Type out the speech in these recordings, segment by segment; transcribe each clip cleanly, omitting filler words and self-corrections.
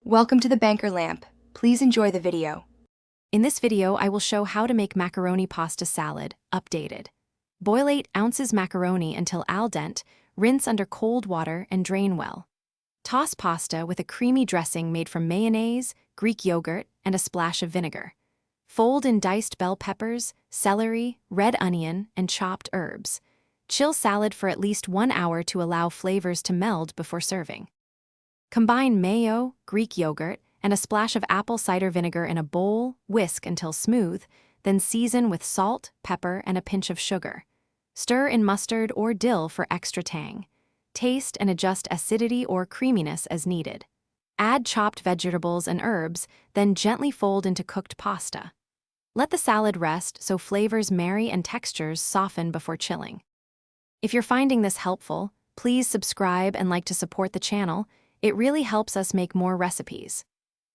Welcome to the Banker Lamp. Please enjoy the video. In this video, I will show how to make macaroni pasta salad, updated. Boil 8 ounces macaroni until al dente, rinse under cold water and drain well. Toss pasta with a creamy dressing made from mayonnaise, Greek yogurt, and a splash of vinegar. Fold in diced bell peppers, celery, red onion, and chopped herbs. Chill salad for at least 1 hour to allow flavors to meld before serving. Combine mayo, Greek yogurt, and a splash of apple cider vinegar in a bowl, whisk until smooth, then season with salt, pepper, and a pinch of sugar. Stir in mustard or dill for extra tang. Taste and adjust acidity or creaminess as needed. Add chopped vegetables and herbs, then gently fold into cooked pasta. Let the salad rest so flavors marry and textures soften before chilling. If you're finding this helpful, please subscribe and like to support the channel. It really helps us make more recipes.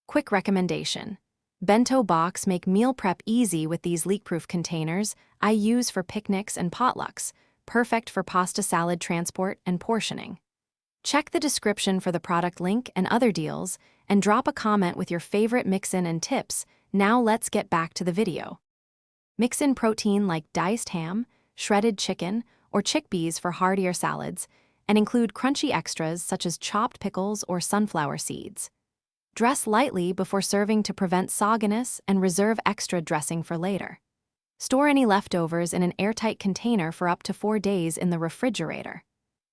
Quick recommendation. Bento box make meal prep easy with these leak-proof containers I use for picnics and potlucks, perfect for pasta salad transport and portioning. Check the description for the product link and other deals, and drop a comment with your favorite mix-in and tips. Now let's get back to the video. Mix in protein like diced ham, shredded chicken, or chickpeas for heartier salads, and include crunchy extras such as chopped pickles or sunflower seeds. Dress lightly before serving to prevent sogginess and reserve extra dressing for later. Store any leftovers in an airtight container for up to 4 days in the refrigerator.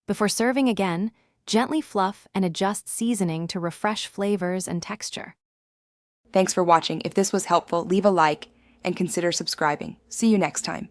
Before serving again, gently fluff and adjust seasoning to refresh flavors and texture. Thanks for watching. If this was helpful, leave a like and consider subscribing. See you next time.